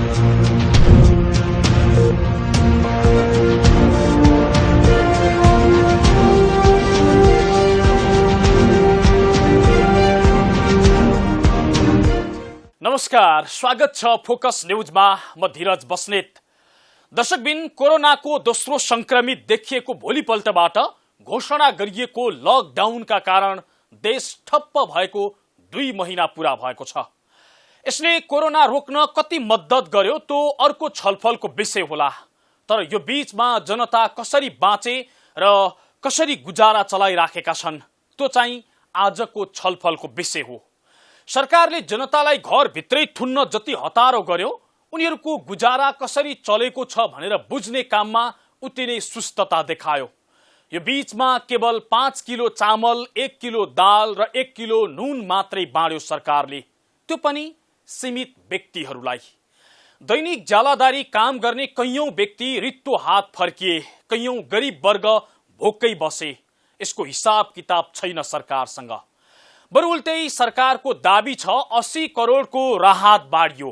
नमस्कार, स्वागत छ फोकस न्यूजमा। म धीरज बस्नेत। दर्शकबिन, कोरोनाको दोस्रो संक्रमित देखिएको भोलिपल्टबाट घोषणा गरिएको लकडाउनका कारण देश ठप्प भएको 2 महिना पूरा भएको छ। यसले कोरोना रोक्न कति मद्दत गर्यो त्यो अर्को छलफलको विषय होला। तर यो बीचमा जनता कसरी बाँचे र कसरी गुजारा चलाइराखेका छन् त्यो चाहिँ आजको छलफलको विषय हो। सरकारले जनतालाई घरभित्रै थुन्न जति हतारो गर्यो, उनीहरूको गुजारा कसरी चलेको छ भनेर बुझ्ने काममा उति नै सुस्तता देखायो। यो बीचमा केवल 5 किलो चामल, 1 किलो दाल र 1 किलो नुन मात्रै बाँड्यो सरकारले, त्यो पनि सीमित व्यक्तिहरूलाई। दैनिक ज्यालादारी काम गर्ने कैयौं व्यक्ति रित्तो हात फर्किए, कैयौं गरिब वर्ग भोकै बसे। यसको हिसाब किताब छैन सरकारसँग। बरु उल्टै सरकारको दाबी छ 80 करोडको राहत बाँडियो।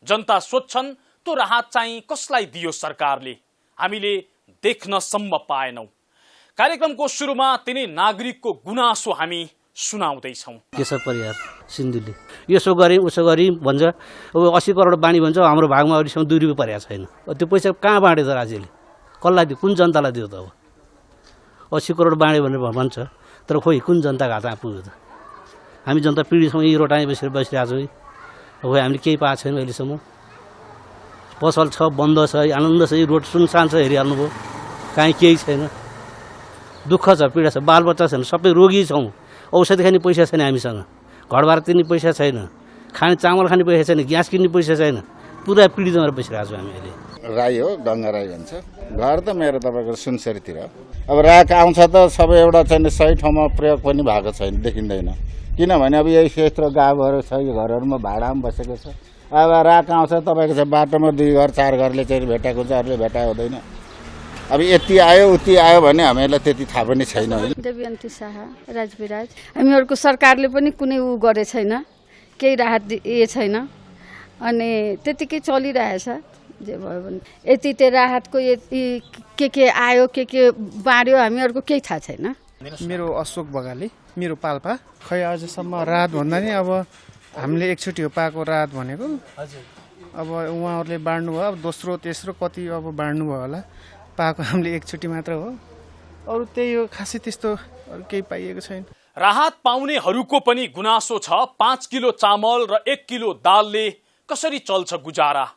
जनता सोध्छन् त्यो राहत चाहिँ कसलाई दियो सरकारले? हामीले देख्नसम्म पाएनौं। कार्यक्रमको सुरुमा तिनै नागरिकको गुनासो हामी सुनाउँदैछौँ। केशव परियार सिन्धुली यसो गरे उसो गरी भन्छ, अब 80 करोड बाँडी भन्छ, हाम्रो भागमा अहिलेसम्म 2 रुपियाँ परेको छैन। त्यो पैसा कहाँ बाँड्यो त राज्यले? कसलाई दियो? कुन जनतालाई दियो त? अब 80 करोड बाँड्यो भनेर भन्छ, तर खोइ कुन जनताको हातमा पुग्यो त? हामी जनता पिँढी छौँ, यही रोटाइ बसिरहेको छौँ। अब हामीले केही पाएको छैनौँ अहिलेसम्म। पसल छ, बन्द छ, आनन्द छ, रोड सुनसान छ, हेरिहाल्नुभयो, काहीँ केही छैन। दुःख छ, पीडा छ, बालबच्चा छैन, सबै रोगी छौँ। औषधि खाने पैसा छैन हामीसँग, घरबार तिर्ने पैसा छैन, खाने चामल खाने पैसा छैन, ग्यास किन्ने पैसा छैन। पुरा पीडित भएर बसिरहेको छौँ हामी अहिले। राई हो, गङ्गा राई भन्छ। घर त मेरो तपाईँको सुनसरीतिर। अब राख आउँछ त सबै एउटा चाहिँ सही ठाउँमा प्रयोग पनि भएको छैन, देखिँदैन। किनभने अब यही क्षेत्र गाउँहरू छ, यो घरहरूमा भाडामा बसेको छ। अब राख आउँछ तपाईँको चाहिँ बाटोमा 2 घर 4 घरले चाहिँ भेटाएको हुन्छ, अरूले भेटाएको हुँदैन। अब यति आयो उति आयो भने हामीहरूलाई त्यति थाहा पनि छैन। देवयन्ती शाह, राजविराज। हामीहरूको सरकारले पनि कुनै उ गरे छैन, केही राहत दिए छैन, अनि त्यतिकै चलिरहेछ। जे भयो भने यति त्यो राहतको यति के आयो, के बाँड्यो, हामीहरूको केही थाहा छैन। मेरो अशोक बगाली, मेरो पाल्पा। खै अझसम्म राहत भन्दा नि अब हामीले एकचोटि हो पाएको राहत भनेको। अब उहाँहरूले बाँड्नु भयो, अब दोस्रो तेस्रो कति अब बाँड्नु भयो होला। पाएको हामीले एकचोटि मात्र हो, अरू त्यही हो, खासै त्यस्तो अरू केही पाइएको छैन। राहत पाउनेहरूको पनि गुनासो छ 5 किलो चामल र 1 किलो दालले कसरी चल्छ गुजारा,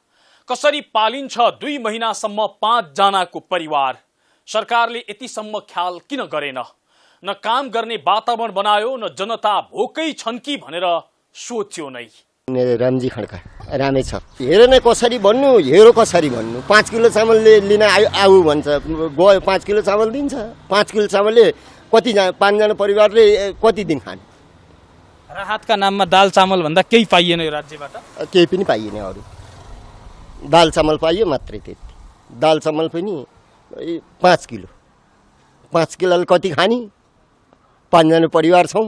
कसरी पालिन्छ 2 महिनासम्म 5 जनाको परिवार। सरकारले यतिसम्म ख्याल किन गरेन? न काम गर्ने वातावरण बनायो, न जनता भोकै छन् कि भनेर सोच्यो नै। रामजी खड्का रामै छ। हेर नै कसरी भन्नु, हेरो कसरी भन्नु। 5 किलो चामल लिन आऊ भन्छ, गयो 5 किलो चामल दिन्छ। 5 किलो चामलले कति 5 जना परिवारले कति दिन खाने? राहतका नाममा दाल चामल भन्दा केही पाइएन यो राज्यबाट? केही पनि पाइएन। अरू दाल चामल पाइयो मात्रै, त्यति। दाल चामल पनि 5 किलो। 5 किलोले कति खाने? 5 जना परिवार छौँ।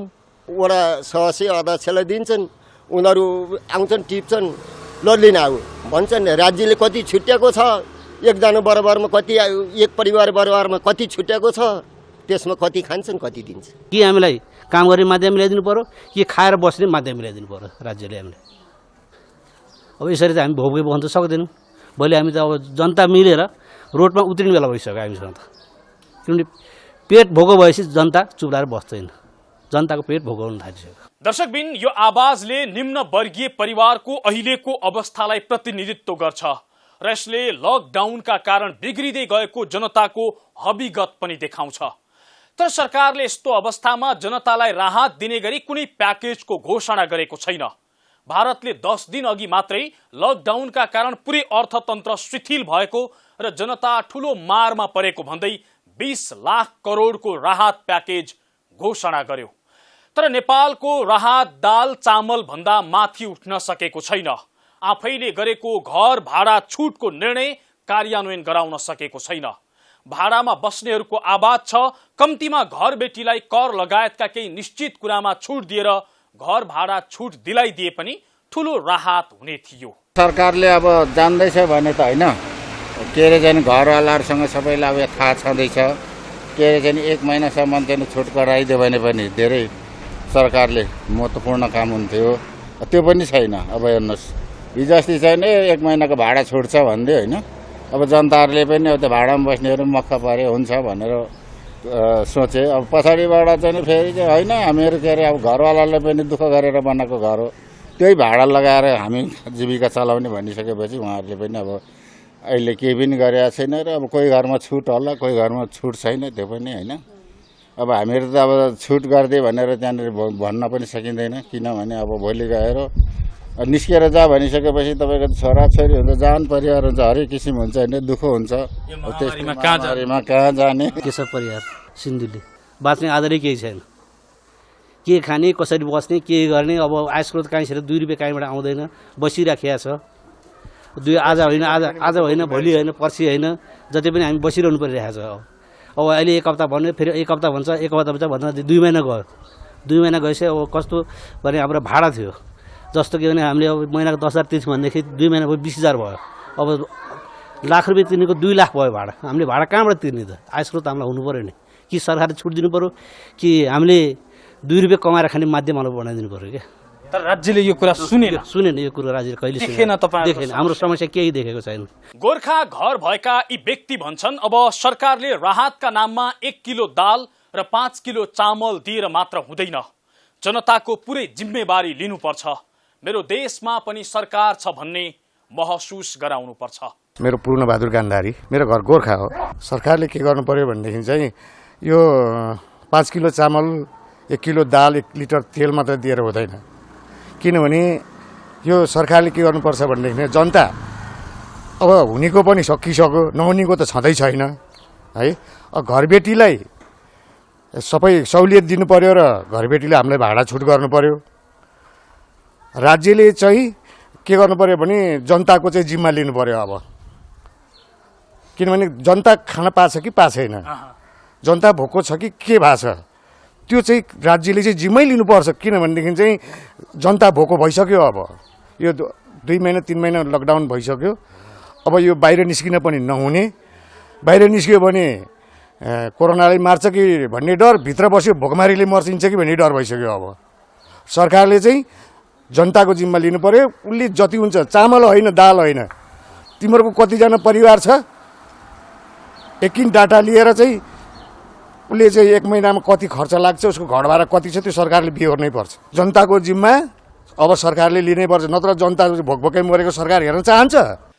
वडा सदस्य अध्यक्षलाई दिन्छन्, उनीहरू आउँछन्, टिप्छन्, ल लिन आऊ भन्छन्। राज्यले कति छुट्याएको छ, एकजना बराबरमा कति, एक परिवार बराबरमा कति छुट्याएको छ, त्यसमा कति खान्छन्, कति दिन्छ? कि हामीलाई काम गर्ने माध्यम मिलाइदिनु पर्यो, कि खाएर बस्ने माध्यम मिलाइदिनु पर्यो राज्यले हामीलाई? अब यसरी त हामी भोकै बस्न त सक्दैनौँ। भोलि हामी त अब जनता मिलेर रोडमा उत्रिने बेला भइसक्यो हामीसँग त। किनभने पेट भोको भएपछि जनता चुप लाएर बस्दैन, जनताको पेट भोगाउन थालिसक्यो। दर्शकबिन, यो आवाजले निम्न वर्गीय परिवारको अहिलेको अवस्थालाई प्रतिनिधित्व गर्छ र यसले लकडाउनका कारण बिग्रिँदै गएको जनताको हविगत पनि देखाउँछ। तर सरकारले यस्तो अवस्थामा जनतालाई राहत दिने गरी कुनै प्याकेजको घोषणा गरेको छैन। भारतले 10 दिन अघि मात्रै लकडाउनका कारण पुरै अर्थतन्त्र शिथिल भएको र जनता ठूलो मारमा परेको भन्दै 20 लाख करोडको राहत प्याकेज घोषणा गर्यो। तर नेपालको राहत दाल चामल भन्दा माथि उठ्न सकेको छैन। आफैले गरेको घर भाडा छुटको निर्णय कार्यान्वयन गराउन सकेको छैन। भाडामा बस्नेहरूको आवाज छ कम्तीमा घर बेटीलाई कर लगायतका केही निश्चित कुरामा छुट दिएर घर भाडा छुट दिलाइदिए पनि ठूलो राहत हुने थियो। सरकारले अब जान्दैछ भने त होइन, के अरे चाहिँ घरवालाहरूसँग सबैलाई अब थाहा छँदैछ, के अरे चाहिँ 1 महिनासम्म चाहिँ छुट गराइदियो भने पनि धेरै सरकारले महत्त्वपूर्ण काम हुन्थ्यो। त्यो पनि छैन। अब हेर्नुहोस्, हिजो अस्ति चाहिँ 1 महिनाको भाडा छुट्छ भन्दै होइन, अब जनताहरूले पनि अब त्यो भाडामा बस्नेहरू मक्ख परे हुन्छ भनेर सोचे। अब पछाडिबाट चाहिँ फेरि चाहिँ होइन, हामीहरू के अरे अब घरवालाले पनि दुःख गरेर बनाएको घर हो, त्यही भाडा लगाएर हामी जीविका चलाउने भनिसकेपछि उहाँहरूले पनि अब अहिले केही पनि गरेका छैन र अब कोही घरमा छुट होला, कोही घरमा छुट छैन, त्यो पनि होइन। अब हामीहरू त अब छुट गरिदियो भनेर त्यहाँनिर भन्न पनि सकिँदैन, किनभने अब भोलि गएर निस्केर जा भनिसकेपछि तपाईँको छोराछोरी हुन्छ, जान परिवार हुन्छ, हरेक किसिम हुन्छ होइन, दुःख हुन्छ। त्यसमा कहाँ जाने? केशव परिवार सिन्धुली बाँच्ने आधारै केही छैन। के खाने, कसरी बस्ने, के गर्ने? अब आयस्रोत कहीँबाट 2 रुपियाँ कहीँबाट आउँदैन, बसिराखेको छ। आज होइन, भोलि होइन, पर्सि होइन, जति पनि हामी बसिरहनु परिरहेको छ। अब अहिले 1 हप्ता भन्यो, फेरि 1 हप्ता भन्छ, 1 हप्ता भन्छ भन्दा 2 महिना गयो। 2 महिना गएपछि अब कस्तो भने हाम्रो भाडा थियो, जस्तो कि भने हामीले अब महिनाको 10,000 तिर्छौँ भनेदेखि 2 महिना भयो 20,000 भयो। अब लाख रुपियाँ तिर्नेको 2 लाख भयो भाडा। हामीले भाडा कहाँबाट तिर्ने त? आयस्रोत हामीलाई हुनु पऱ्यो नि। कि सरकारले छुट दिनु पऱ्यो, कि हामीले 2 रुपियाँ कमाएर खाने माध्यम हामीलाई बनाइदिनु पऱ्यो क्या। तर राज्यले यो कुरा सुनेन यो कुरो राज्यले कहिले देखेन। हाम्रो समस्या केही देखेको छैन। गोर्खा घर भएका यी व्यक्ति भन्छन् अब सरकारले राहतका नाममा 1 किलो दाल र 5 किलो चामल दिएर मात्र हुँदैन, जनताको पुरै जिम्मेवारी लिनुपर्छ। मेरो देशमा पनि सरकार छ भन्ने महसुस गराउनुपर्छ। मेरो पूर्णबहादुर गान्धारी, मेरो घर गोर्खा हो। सरकारले के गर्नु पर्यो भनेदेखि चाहिँ यो 5 किलो चामल, 1 किलो दाल, 1 लिटर तेल मात्र दिएर हुँदैन। किनभने यो सरकारले के गर्नुपर्छ भनेदेखि जनता अब हुनेको पनि सकिसक्यो, नहुनेको त छँदै छैन है। घरबेटीलाई सबै सहुलियत दिनु पर्यो र घरबेटीले हामीलाई भाडा छुट गर्नु पर्यो। राज्यले चाहिँ के गर्नु पर्यो भने जनताको चाहिँ जिम्मा लिनु पर्यो। अब किनभने जनता खान पाछ कि पाएको छैन, जनता भोको छ कि के भएको छ, त्यो चाहिँ राज्यले चाहिँ जिम्मै लिनुपर्छ। किनभनेदेखि चाहिँ जनता भोको भइसक्यो। अब यो 2 महिना 3 महिना लकडाउन भइसक्यो। अब यो बाहिर निस्किन पनि नहुने, बाहिर निस्क्यो भने कोरोनाले मार्छ कि भन्ने डर, भित्र बस्यो भोकमारीले मर्चिन्छ कि भन्ने डर भइसक्यो। अब सरकारले चाहिँ जनताको जिम्मा लिनु पर्यो। उसले जति हुन्छ, चामल होइन, दाल होइन, तिमीहरूको कतिजना परिवार छ, एकिन डाटा लिएर चाहिँ उसले चाहिँ 1 महिनामा कति खर्च लाग्छ, उसको घर भाडा कति छ, त्यो सरकारले बिहोर्नै पर्छ। जनताको जिम्मा अब सरकारले लिनै पर्छ, नत्र जनता भोकभोकै मरेको सरकार हेर्न चाहन्छ।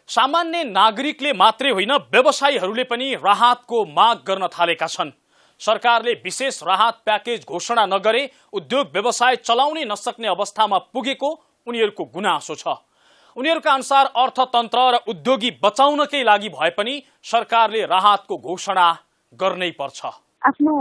सामान्य नागरिकले मात्रै होइन, व्यवसायीहरूले पनि राहतको माग गर्न थालेका छन्। सरकारले विशेष राहत प्याकेज घोषणा नगरे उद्योग व्यवसाय चलाउनै नसक्ने अवस्थामा पुगेको उनीहरूको गुनासो छ। उनीहरूका अनुसार अर्थतन्त्र र उद्योगी बचाउनकै लागि भए पनि सरकारले राहतको घोषणा गर्नै पर्छ। आफ्नो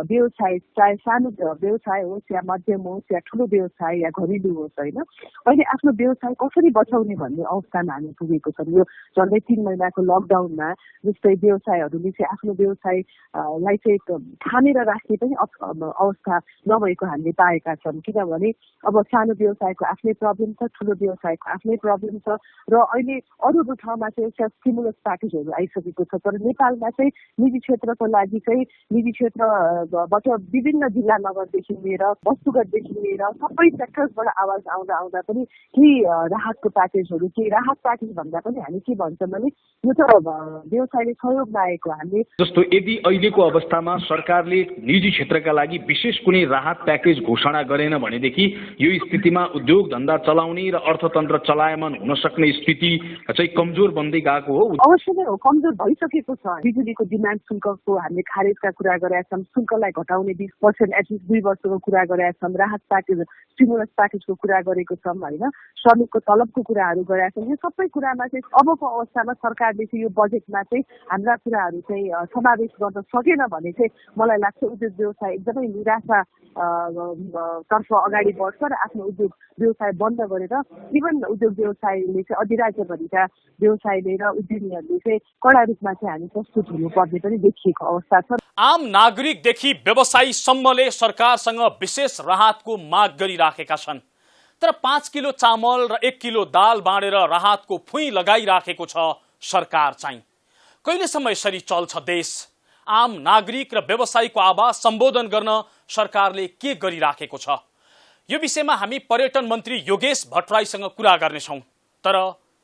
व्यवसाय, चाहे सानो व्यवसाय होस् या मध्यम होस् या ठुलो व्यवसाय या घरेलु होस् होइन, अहिले आफ्नो व्यवसाय कसरी बचाउने भन्ने अवस्थामा हामी पुगेको छौँ। यो झन्डै 3 महिनाको लकडाउनमा जस्तै व्यवसायहरूले चाहिँ आफ्नो व्यवसायलाई चाहिँ थामेर राख्ने पनि अवस्था नभएको हामीले पाएका छौँ। किनभने अब सानो व्यवसायको आफ्नै प्रब्लम छ, ठुलो व्यवसायको आफ्नै प्रब्लम छ र अहिले अरू ठाउँमा चाहिँ स्टिमुलस प्याकेजहरू आइसकेको छ। तर नेपालमा चाहिँ निजी क्षेत्रको लागि चाहिँ निजी क्षेत्रबाट विभिन्न जिल्ला नगरदेखि लिएर वस्तुगतदेखि लिएर सबै सेक्टर्सबाट आवाज आउँदा पनि केही राहतको प्याकेजहरू, केही राहत प्याकेज भन्दा पनि हामी के भन्छौँ भने यो त व्यवसायले सहयोग लागेको। हामीले जस्तो यदि अहिलेको अवस्थामा सरकारले निजी क्षेत्रका लागि विशेष कुनै राहत प्याकेज घोषणा गरेन भनेदेखि यो स्थितिमा उद्योग धन्दा चलाउने र अर्थतन्त्र चलायमान हुन सक्ने स्थिति चाहिँ कमजोर बन्दै गएको हो। अवश्य नै हो, कमजोर भइसकेको छ। बिजुलीको डिमान्ड शुल्कको हामीले खारेजका कुरा गरेका छौँ, शुल्कलाई घटाउने 20% एटलिस्ट 2 वर्षको कुरा गरेका छौँ, राहत प्याकेज स्टिमुलस प्याकेजको कुरा गरेको छौँ होइन, श्रमिकको तलबको कुराहरू गरेका छौँ। यो सबै कुरामा चाहिँ अबको अवस्थामा सरकारले चाहिँ यो बजेटमा चाहिँ हाम्रा कुराहरू चाहिँ समावेश गर्न सकेन भने चाहिँ मलाई लाग्छ उद्योग व्यवसाय एकदमै निराशा तर्फ अगाडि बढ्छ र आफ्नो उद्योग व्यवसाय बन्द गरेर इभन उद्योग व्यवसायले चाहिँ अधिराज्यभरिका व्यवसायले र उद्यमीहरूले चाहिँ कडा रूपमा चाहिँ हामी प्रस्तुत हुनुपर्ने पनि देखिएको अवस्था छ। आम नागरिकदेखि व्यवसायीसम्मले सरकारसँग विशेष राहतको माग गरिराखेका छन्। तर 5 किलो चामल र 1 किलो दाल बाँडेर राहतको फुई लगाइराखेको छ सरकार चाहिँ। कहिलेसम्म यसरी चल्छ देश? आम नागरिक र व्यवसायीको आवाज सम्बोधन गर्न सरकारले के गरिराखेको छ? यो विषयमा हामी पर्यटन मन्त्री योगेश भट्टराईसँग कुरा गर्नेछौँ, तर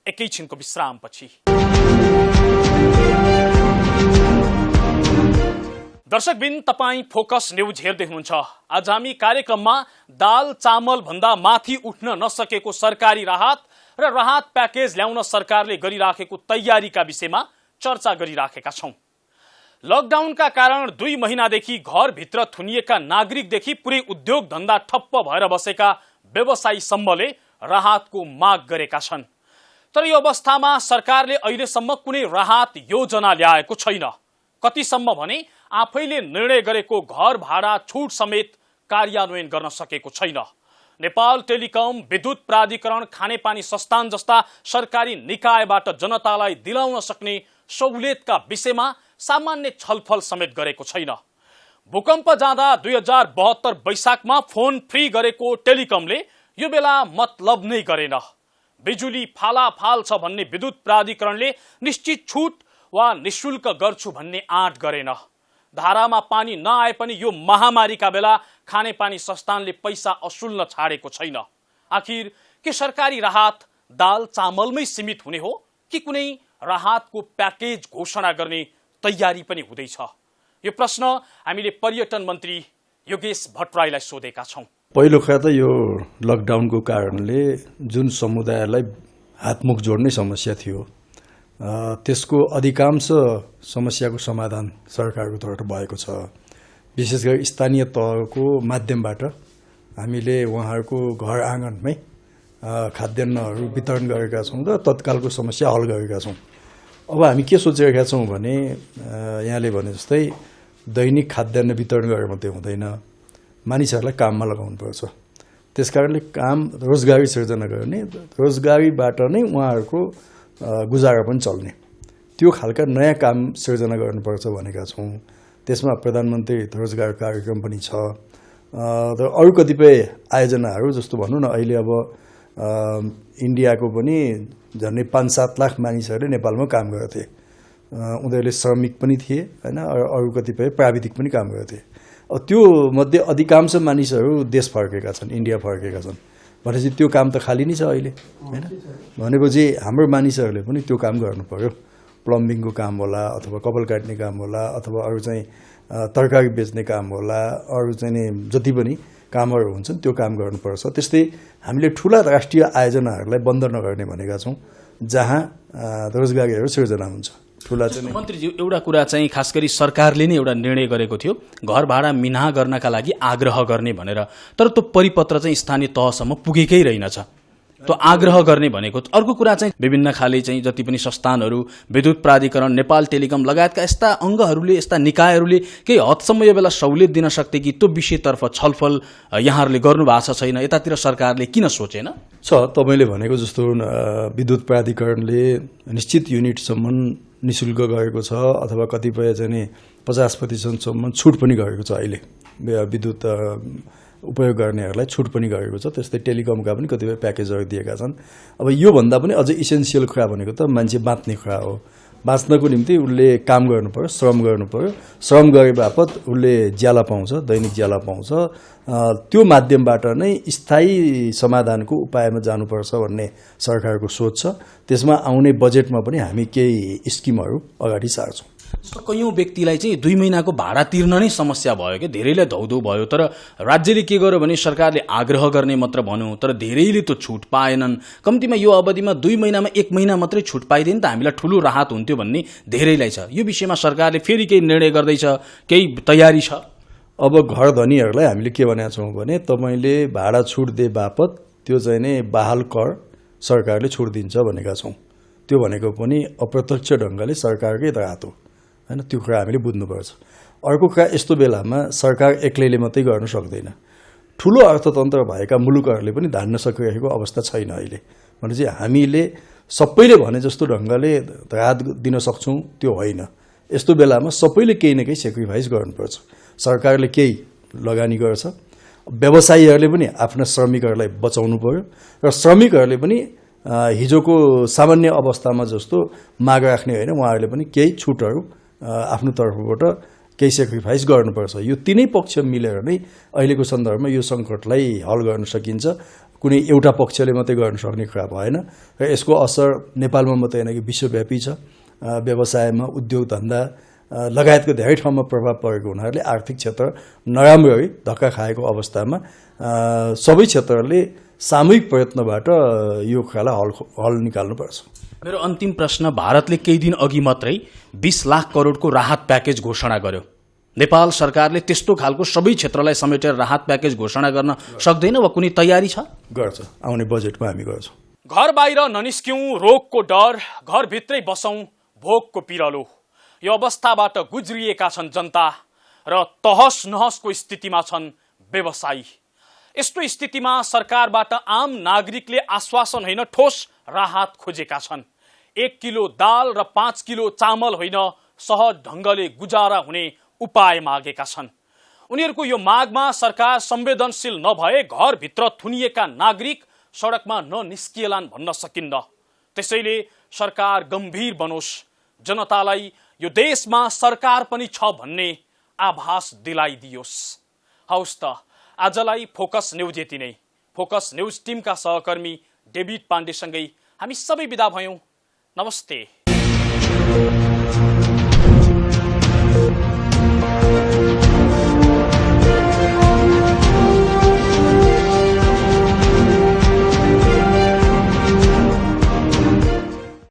एकैछिनको विश्रामपछि। दर्शकबिन, तपाईं फोकस न्यूज हेर्दै हुनुहुन्छ। आज हामी कार्यक्रममा दाल चामल भन्दा माथि उठ्न नसकेको सरकारी राहत र राहत प्याकेज ल्याउन सरकारले गरिराखेको तयारीका विषयमा चर्चा गरिराखेका छौं। लकडाउनका कारण 2 महिनादेखि घरभित्र थुनिएका नागरिकदेखि पुरै उद्योग धन्दा ठप्प भएर बसेका व्यवसायीसम्मले राहतको माग गरेका छन्। तर यो अवस्थामा सरकारले अहिलेसम्म कुनै राहत योजना ल्याएको छैन। कतिसम्म भने आफैले निर्णय गरेको घर भाडा छुट समेत कार्यान्वयन गर्न सकेको छैन। नेपाल टेलिकम, विद्युत प्राधिकरण, खानेपानी संस्थान जस्ता सरकारी निकायबाट जनतालाई दिलाउन सक्ने सहुलियतका विषयमा सामान्य छलफल समेत गरेको छैन। भूकम्प जाँदा 2072 वैशाखमा फोन फ्री गरेको टेलिकमले यो बेला मतलब नै गरेन। बिजुली फालाफाल छ भन्ने विद्युत प्राधिकरणले निश्चित छुट वा निशुल्क गर्छु भन्ने आँट गरेन। धारामा पानी नआए पनि यो महामारीका बेला खानेपानी संस्थानले पैसा असुल्न छाडेको छैन। आखिर के सरकारी राहत दाल चामलमै सीमित हुने हो कि कुनै राहतको प्याकेज घोषणा गर्ने तयारी पनि हुँदैछ? यो प्रश्न हामीले पर्यटन मन्त्री योगेश भट्टराईलाई सोधेका छौं। पहिलो कुरा त यो लकडाउनको कारणले जुन समुदायलाई हातमुख जोड्ने समस्या थियो, त्यसको अधिकांश समस्याको समाधान सरकारको तर्फबाट भएको छ। विशेष गरी स्थानीय तहको माध्यमबाट हामीले उहाँहरूको घर आँगनमै खाद्यान्नहरू वितरण गरेका छौँ र तत्कालको समस्या हल गरेका छौँ। अब हामी के सोचिरहेका छौँ भने यहाँले भने जस्तै दैनिक खाद्यान्न वितरण गरेर मात्रै हुँदैन, मानिसहरूलाई काममा लगाउनुपर्छ। त्यसकारणले काम रोजगारी सिर्जना गर्ने, रोजगारीबाट नै उहाँहरूको गुजारा पनि चल्ने, त्यो खालका नयाँ काम सिर्जना गर्नुपर्छ भनेका छौँ। त्यसमा प्रधानमन्त्री रोजगार कार्यक्रम पनि छ र अरू कतिपय आयोजनाहरू, जस्तो भनौँ न अहिले अब इन्डियाको पनि झन्डै 5-7 लाख मानिसहरूले नेपालमा काम गर्थे। उनीहरूले श्रमिक पनि थिए होइन, अरू कतिपय प्राविधिक पनि काम गर्थे। त्यो मध्ये अधिकांश मानिसहरू देश फर्केका छन्, इन्डिया फर्केका छन्। भनेपछि त्यो काम त खाली नै छ अहिले होइन। भनेपछि हाम्रो मानिसहरूले पनि त्यो काम गर्नु पर्यो। प्लम्बिङको काम होला, अथवा कपाल काट्ने काम होला, अथवा अरू चाहिँ तरकारी बेच्ने काम होला, अरू चाहिँ नि जति पनि कामहरू हुन्छन् त्यो काम गर्नुपर्छ। त्यस्तै हामीले ठुला राष्ट्रिय आयोजनाहरूलाई बन्द नगर्ने भनेका छौँ, जहाँ रोजगारीहरू सिर्जना हुन्छ। मन्त्रीज्यू, एउटा कुरा चाहिँ खास गरी सरकारले नै एउटा निर्णय गरेको थियो घर भाडा मिनाहा गर्नका लागि आग्रह गर्ने भनेर, तर त्यो परिपत्र चाहिँ स्थानीय तहसम्म पुगेकै रहेनछ। त्यो आग्रह गर्ने भनेको अर्को कुरा चाहिँ विभिन्न खाले चाहिँ जति पनि संस्थानहरू, विद्युत प्राधिकरण, नेपाल टेलिकम लगायतका यस्ता अङ्गहरूले, यस्ता निकायहरूले केही हदसम्म यो बेला सहुलियत दिन सक्थे कि त्यो विषयतर्फ छलफल यहाँहरूले गर्नुभएको छैन? यतातिर सरकारले किन सोचेन? तपाईँले भनेको जस्तो विद्युत प्राधिकरणले निश्चित युनिटसम्म निशुल्क गरेको छ, अथवा कतिपय चाहिँ 50% छुट पनि गरेको छ। अहिले विद्युत उपयोग गर्नेहरूलाई छुट पनि गरेको छ। त्यस्तै टेलिकमका पनि कतिपय प्याकेजहरू दिएका छन्। अब योभन्दा पनि अझै इसेन्सियल कुरा भनेको त मान्छे बाँच्ने कुरा हो। बाँच्नको निम्ति उसले काम गर्नु पर्यो, श्रम गर्नु पर्यो। श्रम गरे बापत उसले ज्याला पाउँछ, दैनिक ज्याला पाउँछ। त्यो माध्यमबाट नै स्थायी समाधानको उपायमा जानुपर्छ भन्ने सरकारको सोच छ। त्यसमा आउने बजेटमा पनि हामी केही स्किमहरू अगाडि सार्छौँ। कैयौँ व्यक्तिलाई चाहिँ 2 महिनाको भाडा तिर्न नै समस्या भयो कि धेरैलाई धौधौ भयो। तर राज्यले के गर्यो भने सरकारले आग्रह गर्ने मात्र भन्यो, तर धेरैले त्यो छुट पाएनन्। कम्तीमा यो अवधिमा 2 महिनामा 1 महिना मात्रै छुट पाइदिए नि त हामीलाई ठुलो राहत हुन्थ्यो भन्ने धेरैलाई छ। यो विषयमा सरकारले फेरि केही निर्णय गर्दैछ, केही तयारी छ? अब घर धनीहरूलाई हामीले के भनेका छौँ भने तपाईँले भाडा छुट दिए बापत त्यो चाहिँ नै बहाल कर सरकारले छुट दिन्छ भनेका छौँ। त्यो भनेको पनि अप्रत्यक्ष ढङ्गले सरकारकै राहत हो होइन। त्यो कुरा हामीले बुझ्नुपर्छ। अर्को कुरा, यस्तो बेलामा सरकार एक्लैले मात्रै गर्न सक्दैन। ठुलो अर्थतन्त्र भएका मुलुकहरूले पनि धान्न सकिरहेको अवस्था छैन अहिले। भनेपछि हामीले सबैले भने जस्तो ढङ्गले राहत दिन सक्छौँ त्यो होइन। यस्तो बेलामा सबैले केही न केही सेक्रिफाइस गर्नुपर्छ। सरकारले केही लगानी गर्छ, व्यवसायीहरूले पनि आफ्ना श्रमिकहरूलाई बचाउनु पर्यो र श्रमिकहरूले पनि हिजोको सामान्य अवस्थामा जस्तो माग राख्ने होइन, उहाँहरूले पनि केही छुटहरू आफ्नो तर्फबाट केही सेक्रिफाइस गर्नुपर्छ। यो तिनै पक्ष मिलेर नै अहिलेको सन्दर्भमा यो सङ्कटलाई हल गर्न सकिन्छ। कुनै एउटा पक्षले मात्रै गर्न सक्ने कुरा भएन र यसको असर नेपालमा मात्रै होइन कि विश्वव्यापी छ। व्यवसायमा, उद्योग धन्दा लगायतको धेरै ठाउँमा प्रभाव परेको हुनाले आर्थिक क्षेत्र नराम्ररी धक्का खाएको अवस्थामा सबै क्षेत्रहरूले सामूहिक प्रयत्नबाट यो कुरालाई हल निकाल्नुपर्छ। मेरो अन्तिम प्रश्न, भारतले केही दिन अघि मात्रै 20 लाख करोडको राहत प्याकेज घोषणा गर्यो। नेपाल सरकारले त्यस्तो खालको सबै क्षेत्रलाई समेटेर राहत प्याकेज घोषणा गर्न सक्दैन वा कुनै तयारी छ? गर्छ, आउने बजेटमा हामी गर्छौँ। घर बाहिर ननिस्क्यौं, रोगको डर, घरभित्रै बसौं, भोकको पिरलो, यो अवस्थाबाट गुज्रिएका छन् जनता र तहस नहसको स्थितिमा छन् व्यवसायी। यस्तो स्थितिमा सरकारबाट आम नागरिकले आश्वासन होइन ठोस राहत खोजेका छन्। 1 किलो दाल र 5 किलो चामल होइन, सहज ढङ्गले गुजारा हुने उपाय मागेका छन्। उनीहरूको यो मागमा सरकार संवेदनशील नभए घरभित्र थुनिएका नागरिक सडकमा ननिस्किएलान् भन्न सकिन्न। त्यसैले सरकार गम्भीर बनोस्, जनतालाई यो देशमा सरकार पनि छ भन्ने आभास दिलाइदियोस्। हौस् त, आजलाई फोकस न्यूज यति नै। फोकस न्यूज टिमका सहकर्मी डेभिड पाण्डेसँगै हामी सबै बिदा भयौँ। नमस्ते।